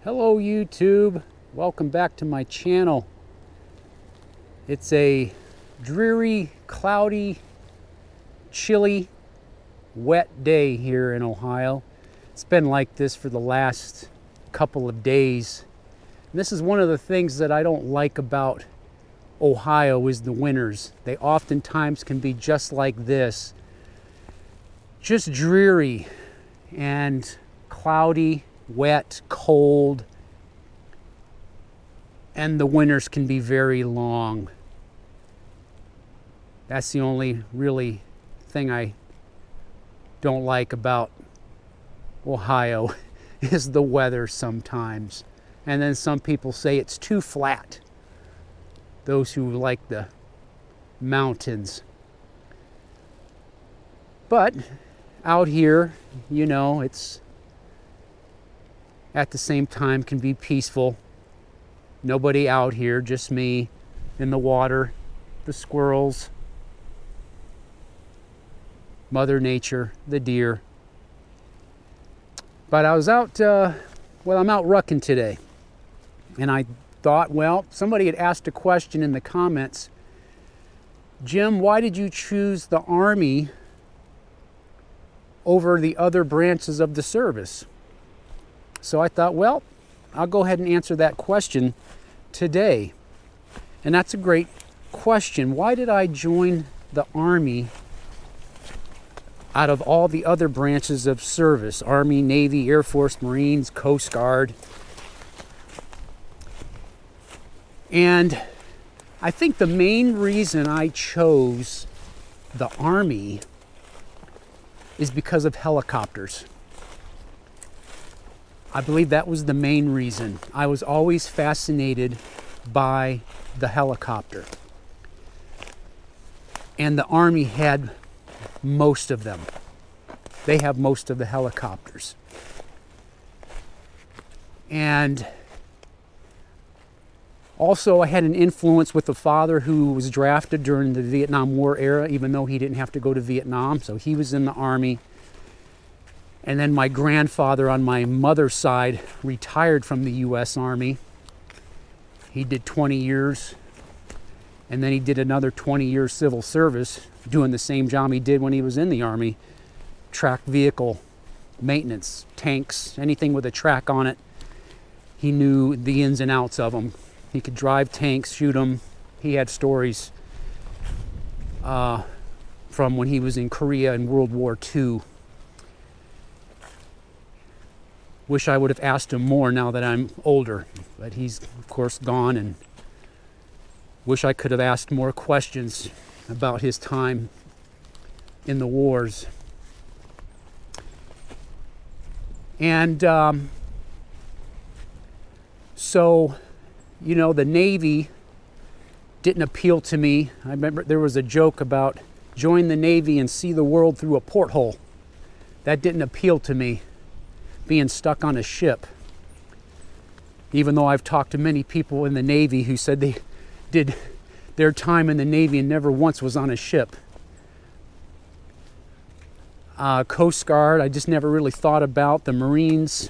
Hello YouTube, welcome back to my channel. It's a dreary, cloudy, chilly, wet day here in Ohio. It's been like this for the last couple of days. And this is one of the things that I don't like about Ohio is the winters. They oftentimes can be just like this. Just dreary and cloudy, wet, cold, and the winters can be very long. That's the only really thing I don't like about Ohio is the weather sometimes. And then some people say it's too flat. Those who like the mountains. But out here, you know, it's at the same time can be peaceful. Nobody out here, just me in the water, the squirrels, Mother Nature, the deer. But I was out, I'm out rucking today. And I thought, well, somebody had asked a question in the comments. Jim, why did you choose the Army over the other branches of the service? So I thought, well, I'll go ahead and answer that question today. And that's a great question. Why did I join the Army out of all the other branches of service? Army, Navy, Air Force, Marines, Coast Guard. And I think the main reason I chose the Army is because of helicopters. I believe that was the main reason. I was always fascinated by the helicopter. And the Army had most of them. They have most of the helicopters. And also I had an influence with a father who was drafted during the Vietnam War era, even though he didn't have to go to Vietnam. So he was in the Army. And then my grandfather on my mother's side retired from the U.S. Army. He did 20 years, and then he did another 20 years civil service, doing the same job he did when he was in the Army. Track vehicle maintenance, tanks, anything with a track on it. He knew the ins and outs of them. He could drive tanks, shoot them. He had stories from when he was in Korea in World War II. Wish I would have asked him more now that I'm older, but he's of course gone, and wish I could have asked more questions about his time in the wars. And so, you know, the Navy didn't appeal to me. I remember there was a joke about join the Navy and see the world through a porthole. That didn't appeal to me. Being stuck on a ship. Even though I've talked to many people in the Navy who said they did their time in the Navy and never once was on a ship. Coast Guard, I just never really thought about. The Marines,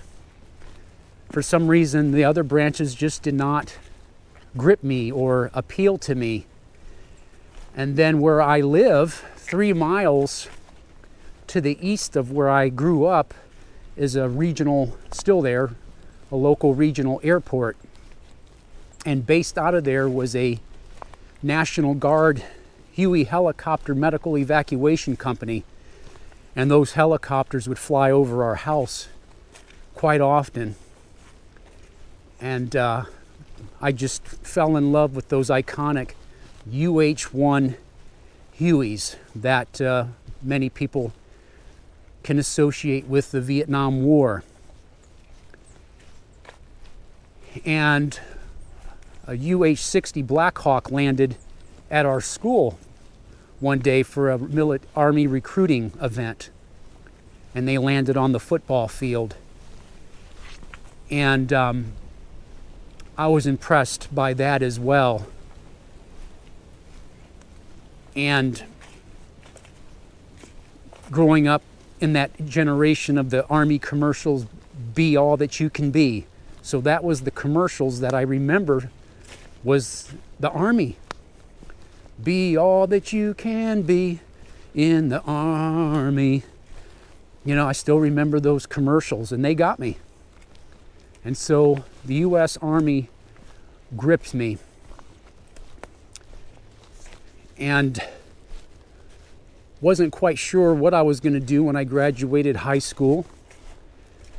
for some reason, the other branches just did not grip me or appeal to me. And then where I live, 3 miles to the east of where I grew up, is a regional, still there, a local regional airport. And based out of there was a National Guard Huey helicopter medical evacuation company. And those helicopters would fly over our house quite often. And I just fell in love with those iconic UH-1 Hueys that many people can associate with the Vietnam War. And a UH-60 Black Hawk landed at our school one day for a Army recruiting event. And they landed on the football field. And I was impressed by that as well. And growing up in that generation of the Army commercials, be all that you can be. So that was the commercials that I remember, was the Army. Be all that you can be in the Army. You know, I still remember those commercials, and they got me. And so the U.S. Army gripped me. And wasn't quite sure what I was going to do when I graduated high school.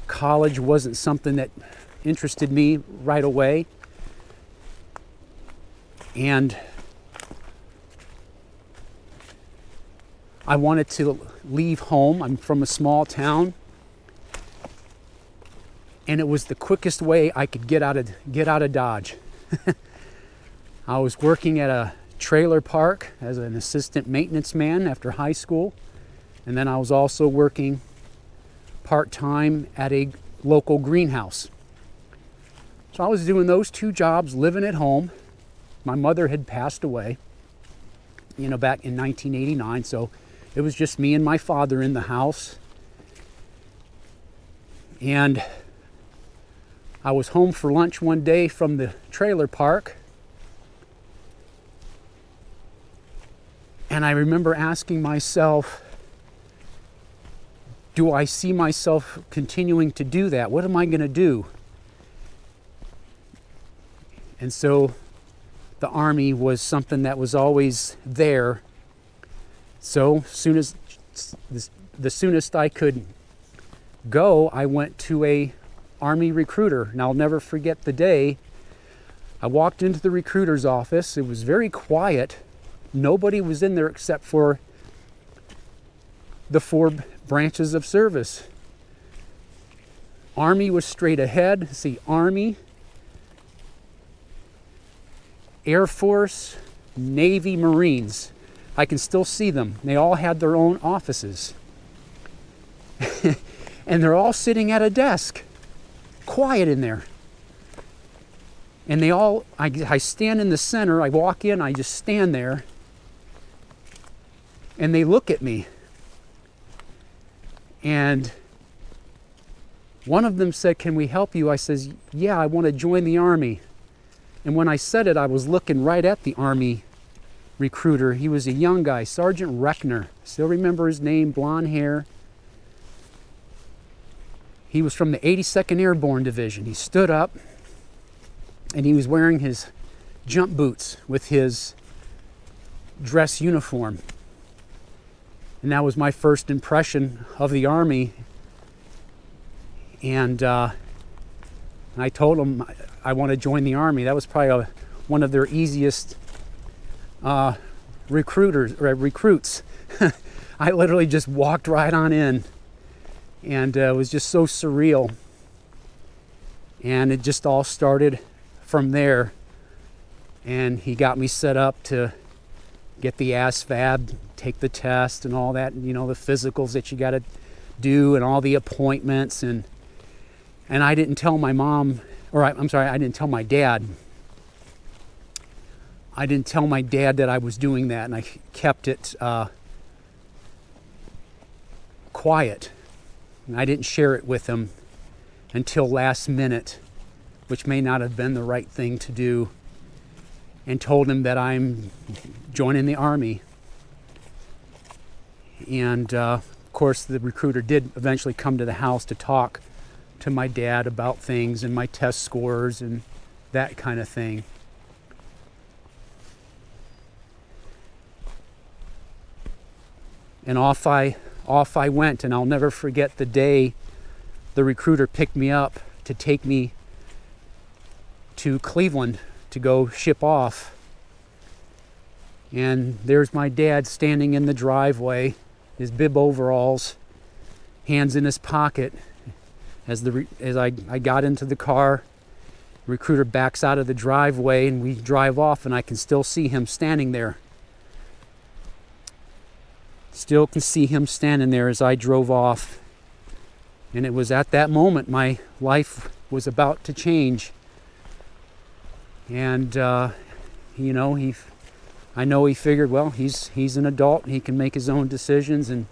College wasn't something that interested me right away. And I wanted to leave home. I'm from a small town. And it was the quickest way I could get out of Dodge. I was working at a trailer park as an assistant maintenance man after high school. And then I was also working part-time at a local greenhouse. So I was doing those two jobs, living at home. My mother had passed away, you know, back in 1989. So it was just me and my father in the house. And I was home for lunch one day from the trailer park. And I remember asking myself, do I see myself continuing to do that? What am I going to do? And so the Army was something that was always there. So the soonest I could go, I went to a Army recruiter. And I'll never forget the day I walked into the recruiter's office. It was very quiet. Nobody was in there except for the 4 branches of service. Army was straight ahead. See, Army, Air Force, Navy, Marines. I can still see them. They all had their own offices. And they're all sitting at a desk, quiet in there. And they all, I stand in the center, I walk in, I just stand there. And they look at me. And one of them said, "Can we help you?" I says, "Yeah, I want to join the Army." And when I said it, I was looking right at the Army recruiter. He was a young guy, Sergeant Reckner. Still remember his name, blonde hair. He was from the 82nd Airborne Division. He stood up and he was wearing his jump boots with his dress uniform. And that was my first impression of the Army. And I told him I want to join the Army. That was probably one of their easiest recruits. I literally just walked right on in. And it was just so surreal. And it just all started from there. And he got me set up to get the ASVAB, take the test and all that, you know, the physicals that you got to do and all the appointments. And I didn't tell my mom, I didn't tell my dad. I didn't tell my dad that I was doing that, and I kept it quiet. And I didn't share it with him until last minute, which may not have been the right thing to do, and told him that I'm joining the Army. And of course, the recruiter did eventually come to the house to talk to my dad about things and my test scores and that kind of thing. And off I went, and I'll never forget the day the recruiter picked me up to take me to Cleveland to go ship off. And there's my dad standing in the driveway, his bib overalls, hands in his pocket. As I got into the car, the recruiter backs out of the driveway and we drive off, and I can still see him standing there. Still can see him standing there as I drove off. And it was at that moment my life was about to change. And you know, I know he figured, well, he's an adult and he can make his own decisions, and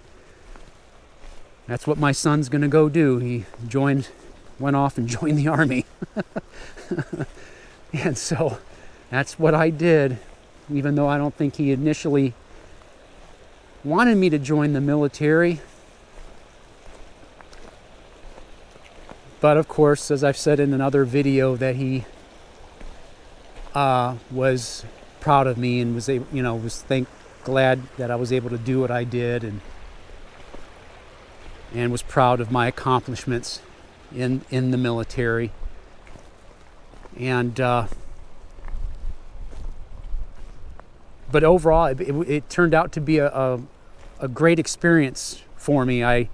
that's what my son's going to go do. He joined went off and joined the Army. And so that's what I did, even though I don't think he initially wanted me to join the military. But of course, as I've said in another video, that he was proud of me and was able, glad that I was able to do what I did, and was proud of my accomplishments in the military. And but overall, it turned out to be a great experience for me. I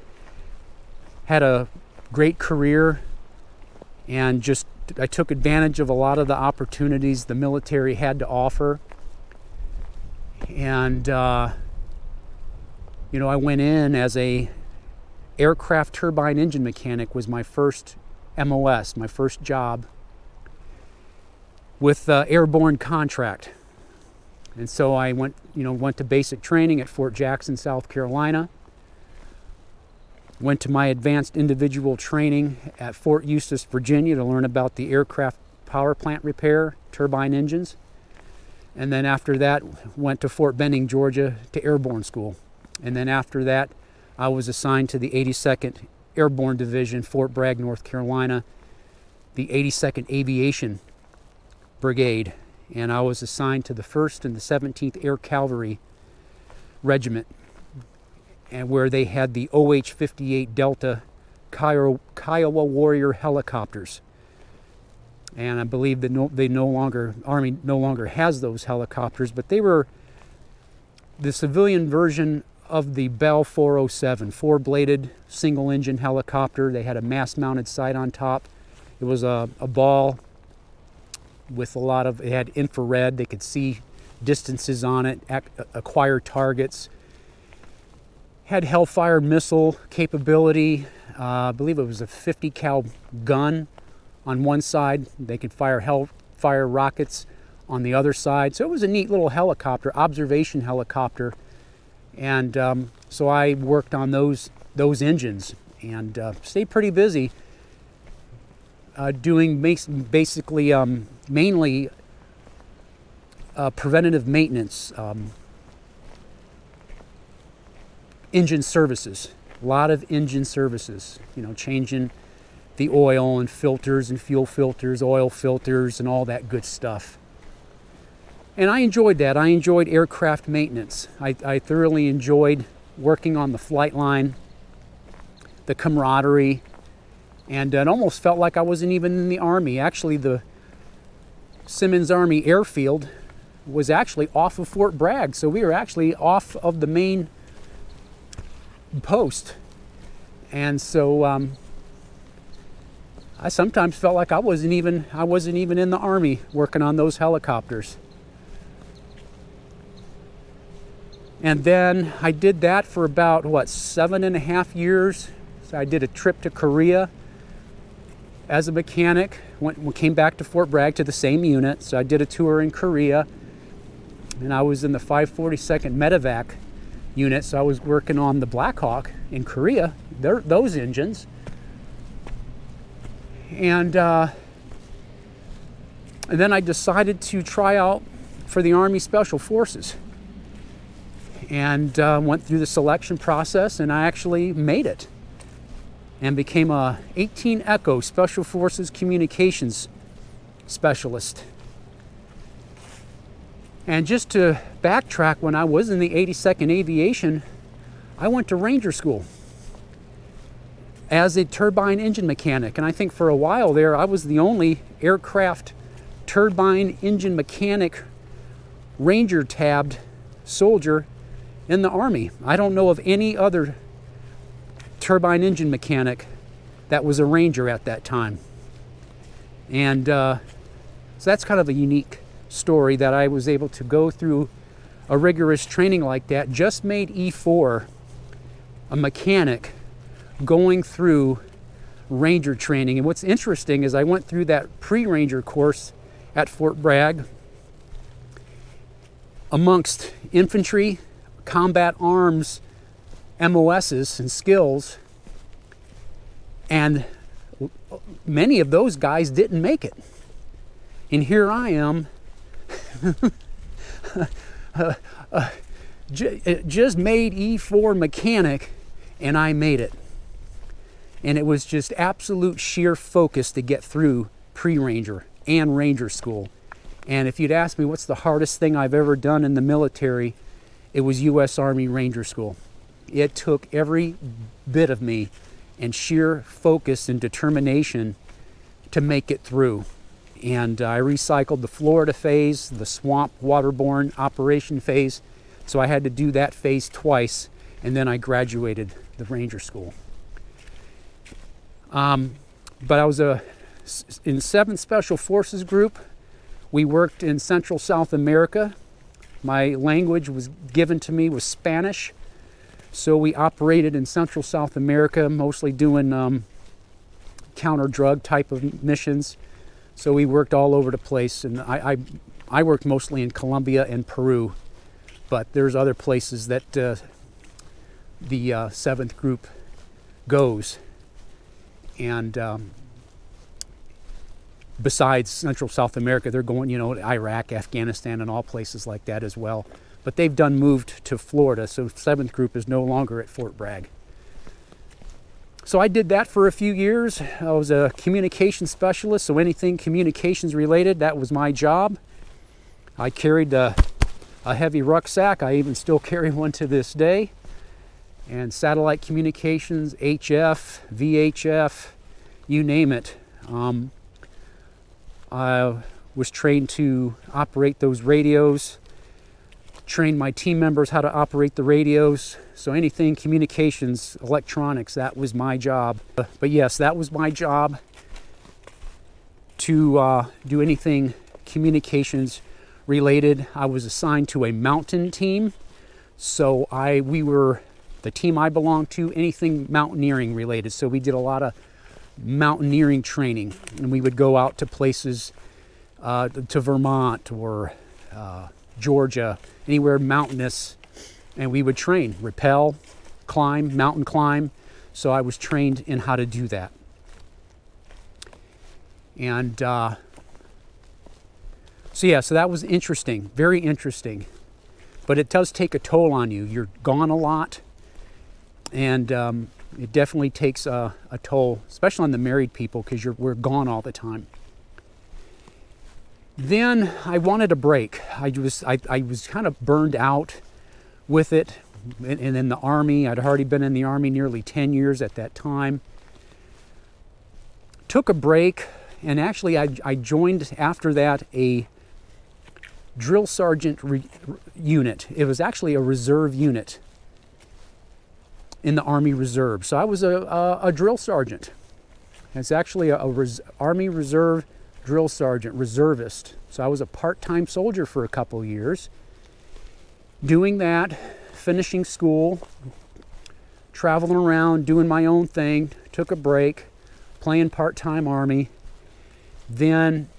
had a great career, and I took advantage of a lot of the opportunities the military had to offer. And I went in as a aircraft turbine engine mechanic. Was my first MOS, my first job with airborne contract. And so I went to basic training at Fort Jackson, South Carolina. Went to my advanced individual training at Fort Eustis, Virginia, to learn about the aircraft power plant repair, turbine engines. And then after that, went to Fort Benning, Georgia, to airborne school. And then after that, I was assigned to the 82nd Airborne Division, Fort Bragg, North Carolina, the 82nd Aviation Brigade. And I was assigned to the 1st and the 17th Air Cavalry Regiment, and where they had the OH-58 Delta Kiowa Warrior helicopters. And I believe that Army no longer has those helicopters, but they were the civilian version of the Bell 407, four-bladed single-engine helicopter. They had a mast-mounted sight on top. It was a ball with it had infrared. They could see distances on it, acquire targets. Had Hellfire missile capability. I believe it was a 50 cal gun on one side. They could fire Hellfire rockets on the other side. So it was a neat little helicopter, observation helicopter. And so I worked on those engines and stayed pretty busy doing basically mainly preventative maintenance, engine services, a lot of engine services, changing the oil and filters and fuel filters, oil filters, and all that good stuff. And I enjoyed that. I enjoyed aircraft maintenance. I thoroughly enjoyed working on the flight line, the camaraderie, and it almost felt like I wasn't even in the Army. Actually, the Simmons Army Airfield was actually off of Fort Bragg, so we were actually off of the main post. And so I sometimes felt like I wasn't even in the Army working on those helicopters. And then I did that for about 7.5 years. So I did a trip to Korea as a mechanic. Came back to Fort Bragg to the same unit. So I did a tour in Korea, and I was in the 542nd Medevac unit. So I was working on the Black Hawk in Korea, those engines. And then I decided to try out for the Army Special Forces, and went through the selection process, and I actually made it and became a 18 Echo Special Forces Communications Specialist. And just to backtrack, when I was in the 82nd Aviation, I went to Ranger School as a turbine engine mechanic. And I think for a while there, I was the only aircraft turbine engine mechanic Ranger tabbed soldier in the Army. I don't know of any other turbine engine mechanic that was a Ranger at that time. And so that's kind of a unique story, that I was able to go through a rigorous training like that. Just made E4 a mechanic going through Ranger training. And what's interesting is I went through that pre-Ranger course at Fort Bragg amongst infantry, combat arms, MOSs and skills, and many of those guys didn't make it. And here I am, just made E4 mechanic, and I made it. And it was just absolute sheer focus to get through pre-Ranger and Ranger school. And if you'd ask me what's the hardest thing I've ever done in the military, it was U.S. Army Ranger School. It took every bit of me and sheer focus and determination to make it through. And I recycled the Florida phase, the swamp waterborne operation phase. So I had to do that phase twice, and then I graduated the Ranger School. But I was in 7th Special Forces Group. We worked in Central South America. My language was given to me was Spanish. So we operated in Central South America, mostly doing counter-drug type of missions. So we worked all over the place, and I worked mostly in Colombia and Peru. But there's other places that the 7th group goes. And besides Central South America, they're going, to Iraq, Afghanistan, and all places like that as well. But they've moved to Florida, so 7th group is no longer at Fort Bragg. So I did that for a few years. I was a communications specialist, so anything communications related, that was my job. I carried a heavy rucksack. I even still carry one to this day. And satellite communications, HF, VHF, you name it. I was trained to operate those radios, trained my team members how to operate the radios. So anything communications, electronics, that was my job. But yes, that was my job, to do anything communications related. I was assigned to a mountain team. So we were the team I belonged to, anything mountaineering related. So we did a lot of mountaineering training, and we would go out to places, to Vermont or Georgia, anywhere mountainous, and we would train, rappel, climb, mountain climb. So I was trained in how to do that. And so that was interesting, very interesting. But it does take a toll on you. You're gone a lot. And it definitely takes a toll, especially on the married people, because we're gone all the time. Then I wanted a break. I was kind of burned out with it. And in the Army, I'd already been in the Army nearly 10 years at that time. Took a break, and actually I joined after that a drill sergeant unit. It was actually a reserve unit in the Army Reserve. So I was a drill sergeant. It's actually Army Reserve drill sergeant, reservist. So I was a part-time soldier for a couple years. Doing that, finishing school, traveling around, doing my own thing, took a break, playing part-time Army. Then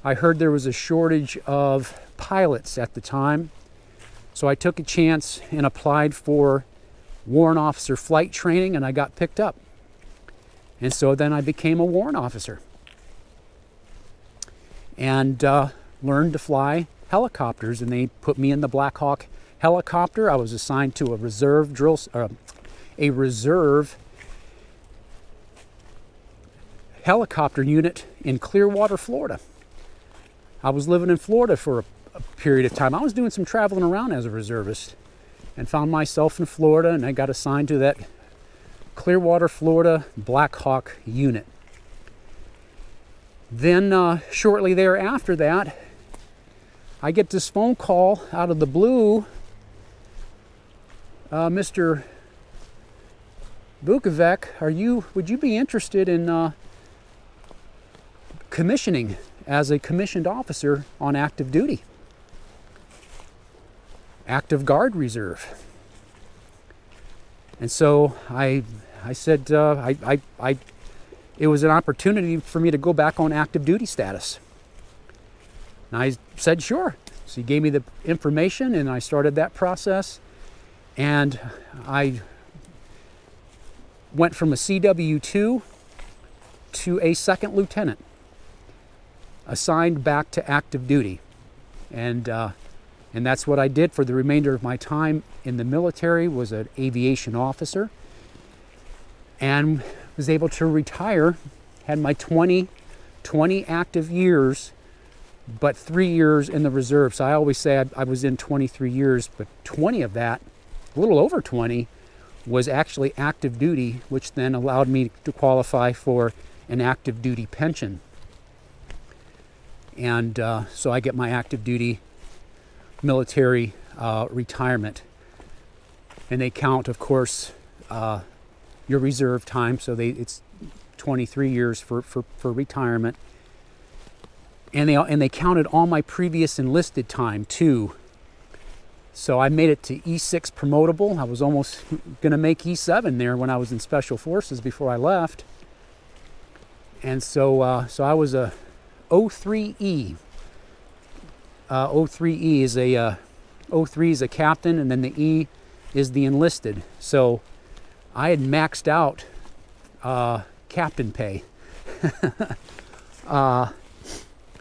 I heard there was a shortage of pilots at the time. So I took a chance and applied for warrant officer flight training, and I got picked up. And so then I became a warrant officer and learned to fly helicopters, and they put me in the Black Hawk helicopter. I was assigned to a reserve helicopter unit in Clearwater, Florida. I was living in Florida for a period of time. I was doing some traveling around as a reservist, and found myself in Florida, and I got assigned to that Clearwater, Florida Black Hawk unit. Then shortly thereafter that, I get this phone call out of the blue. Mr. Vukovic, would you be interested in commissioning as a commissioned officer on active duty? Active Guard Reserve. And so I said it was an opportunity for me to go back on active duty status. And I said sure. So he gave me the information, and I started that process. And I went from a CW2 to a second lieutenant, assigned back to active duty. And that's what I did for the remainder of my time in the military, was an aviation officer, and was able to retire, had my 20 active years, but 3 years in the reserve. So I always say I was in 23 years, but 20 of that, a little over 20, was actually active duty, which then allowed me to qualify for an active duty pension. And so I get my active duty military retirement. And they count, of course, your reserve time, so it's 23 years for retirement. And they counted all my previous enlisted time too. So I made it to E6 promotable. I was almost going to make E7 there when I was in Special Forces before I left. And so I was a O3E. O3E is O3 is a captain, and then the E is the enlisted. So I had maxed out captain pay.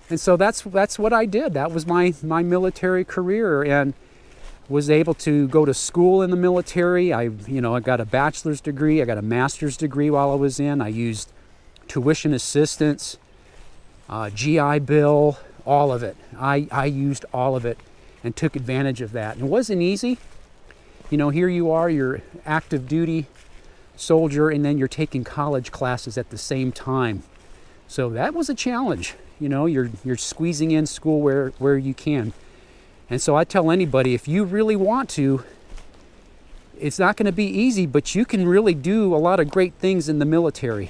And so that's what I did. That was my military career, and was able to go to school in the military. I got a bachelor's degree. I got a master's degree while I was in. I used tuition assistance, GI Bill, all of it. I used all of it and took advantage of that. And it wasn't easy. Here you are, you're active duty soldier, and then you're taking college classes at the same time. So that was a challenge. You're squeezing in school where you can. And so I tell anybody, if you really want to, it's not going to be easy, but you can really do a lot of great things in the military.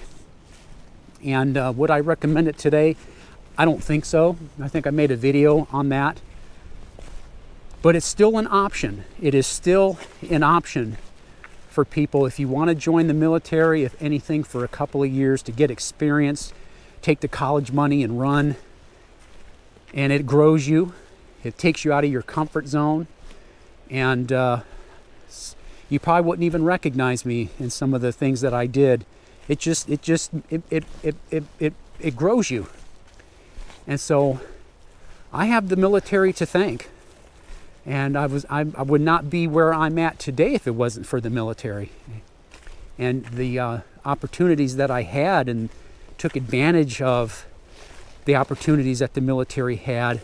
And would I recommend it today? I don't think so. I think I made a video on that. But it's still an option. It is still an option for people if you want to join the military, if anything, for a couple of years to get experience, take the college money and run. And it grows you. It takes you out of your comfort zone. And you probably wouldn't even recognize me in some of the things that I did. It grows you. And so I have the military to thank. And I would not be where I'm at today if it wasn't for the military. And the opportunities that I had, and took advantage of the opportunities that the military had.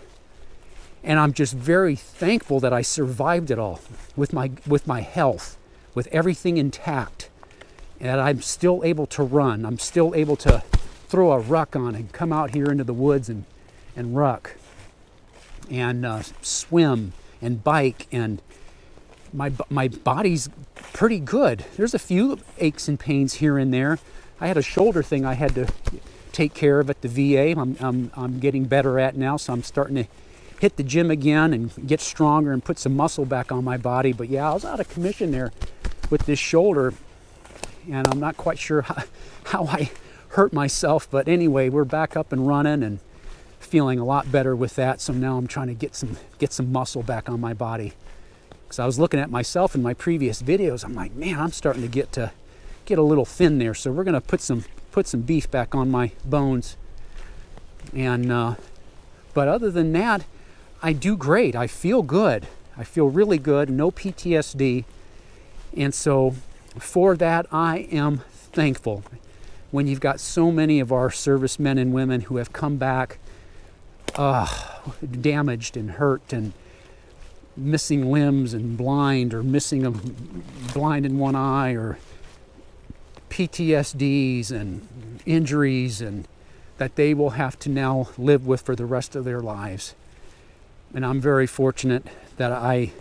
And I'm just very thankful that I survived it all with my health, with everything intact. And I'm still able to run. I'm still able to throw a ruck on and come out here into the woods and ruck and swim and bike, and my body's pretty good. There's a few aches and pains here and there. I had a shoulder thing I had to take care of at the VA. I'm getting better at now, so I'm starting to hit the gym again and get stronger and put some muscle back on my body. But yeah, I was out of commission there with this shoulder, and I'm not quite sure how I hurt myself. But anyway, we're back up and running and feeling a lot better with that. So now I'm trying to get some muscle back on my body. Because I was looking at myself in my previous videos, I'm like, man, I'm starting to get a little thin there. So we're gonna put some beef back on my bones. And but other than that, I do great. I feel good. I feel really good. No PTSD. And so for that, I am thankful. When you've got so many of our servicemen and women who have come back damaged and hurt and missing limbs and blind, or blind in one eye, or PTSDs and injuries, and that they will have to now live with for the rest of their lives. And I'm very fortunate that I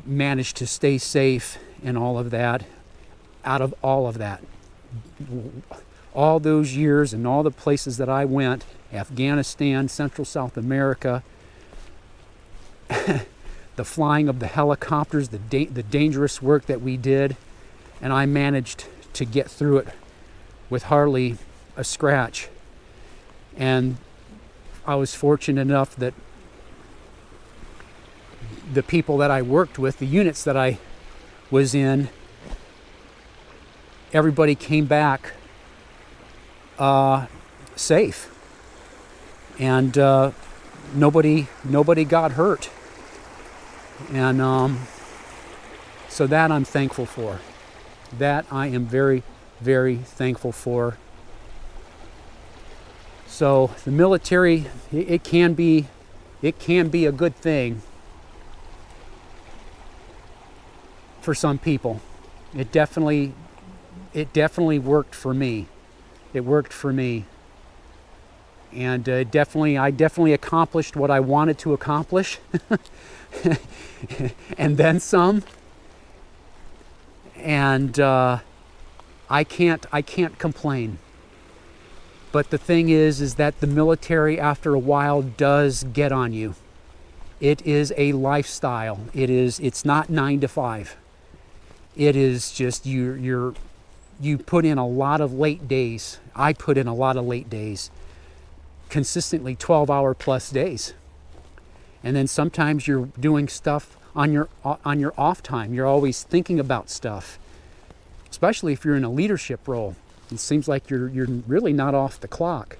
managed to stay safe and all of that, out of all of that. All those years and all the places that I went, Afghanistan, Central South America, the flying of the helicopters, the dangerous work that we did, and I managed to get through it with hardly a scratch. And I was fortunate enough that the people that I worked with, the units that I was in, everybody came back safe, and nobody got hurt, and so that I'm thankful for. That I am very, very thankful for. So the military, it can be a good thing for some people. It definitely worked for me. It worked for me, and I definitely accomplished what I wanted to accomplish, and then some. And I can't complain. But the thing is that the military, after a while, does get on you. It is a lifestyle. It's not 9 to 5. It is just you put in a lot of late days. I put in a lot of late days, consistently 12-hour plus days. And then sometimes you're doing stuff on your off time. You're always thinking about stuff, especially if you're in a leadership role. It seems like you're really not off the clock.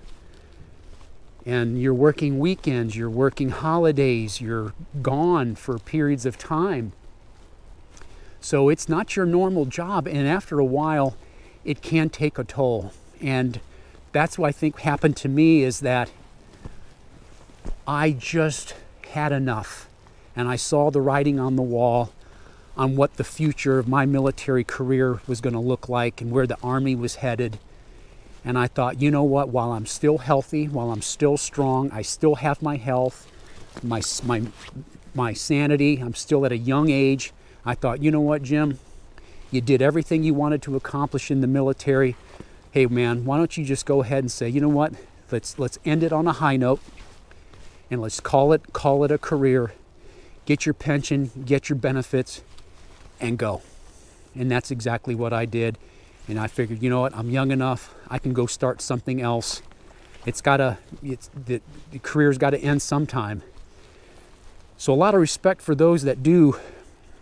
And you're working weekends, you're working holidays, you're gone for periods of time. So it's not your normal job, and after a while, it can take a toll. And that's what I think happened to me, is that I just had enough. And I saw the writing on the wall on what the future of my military career was going to look like and where the Army was headed. And I thought, you know what, while I'm still healthy, while I'm still strong, I still have my health, my sanity, I'm still at a young age. I thought, you know what, Jim, you did everything you wanted to accomplish in the military. Hey man, why don't you just go ahead and say, you know what, let's end it on a high note, and let's call it a career. Get your pension, get your benefits, and go. And that's exactly what I did. And I figured, you know what, I'm young enough, I can go start something else. The career's got to end sometime. So a lot of respect for those that do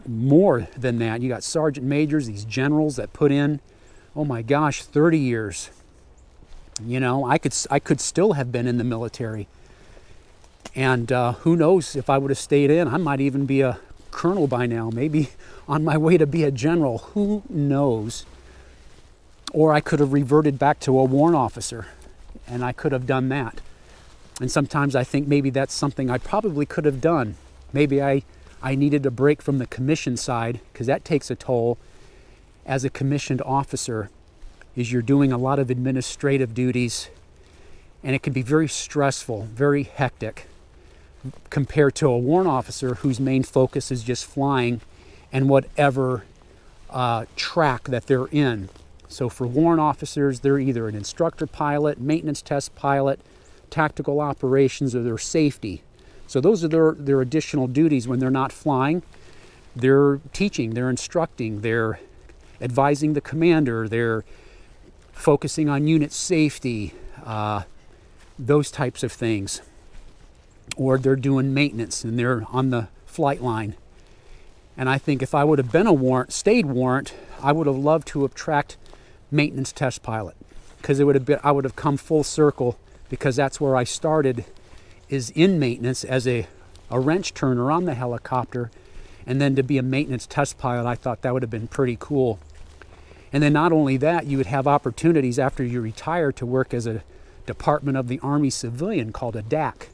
more than that. You got sergeant majors, these generals that put in, oh my gosh, 30 years. You know, I could still have been in the military. And who knows if I would have stayed in, I might even be a colonel by now, maybe on my way to be a general. Who knows? Or I could have reverted back to a warrant officer, and I could have done that. And sometimes I think maybe that's something I probably could have done. Maybe I needed a break from the commission side, because that takes a toll as a commissioned officer, is you're doing a lot of administrative duties, and it can be very stressful, very hectic, compared to a warrant officer whose main focus is just flying and whatever track that they're in. So for warrant officers, they're either an instructor pilot, maintenance test pilot, tactical operations, or their safety. So those are their additional duties when they're not flying. They're teaching, they're instructing, they're advising the commander, they're focusing on unit safety, those types of things. Or they're doing maintenance and they're on the flight line. And I think if I would have been stayed warrant, I would have loved to have tracked maintenance test pilot, because I would have come full circle, because that's where I started, is in maintenance as a wrench turner on the helicopter, and then to be a maintenance test pilot, I thought that would have been pretty cool. And then not only that, you would have opportunities after you retire to work as a Department of the Army civilian called a DAC.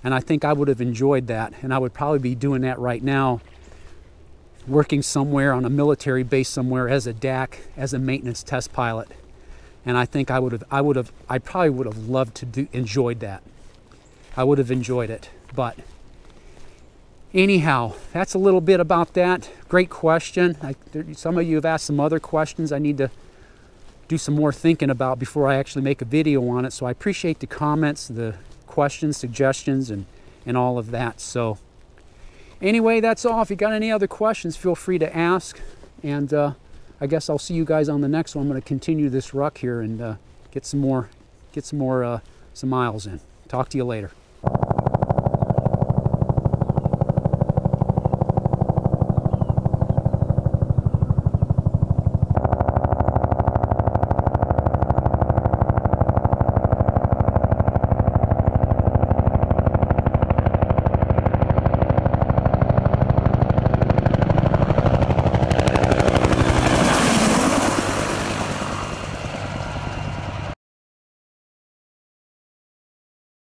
And I think I would have enjoyed that, and I would probably be doing that right now, working somewhere on a military base somewhere as a DAC, as a maintenance test pilot. And I think I probably would have loved to enjoyed that. I would have enjoyed it. But anyhow, that's a little bit about that. Great question. Some of you have asked some other questions I need to do some more thinking about before I actually make a video on it. So I appreciate the comments, the questions, suggestions, and all of that. So anyway, that's all. If you got any other questions, feel free to ask. And I guess I'll see you guys on the next one. I'm going to continue this ruck here and get some miles in. Talk to you later.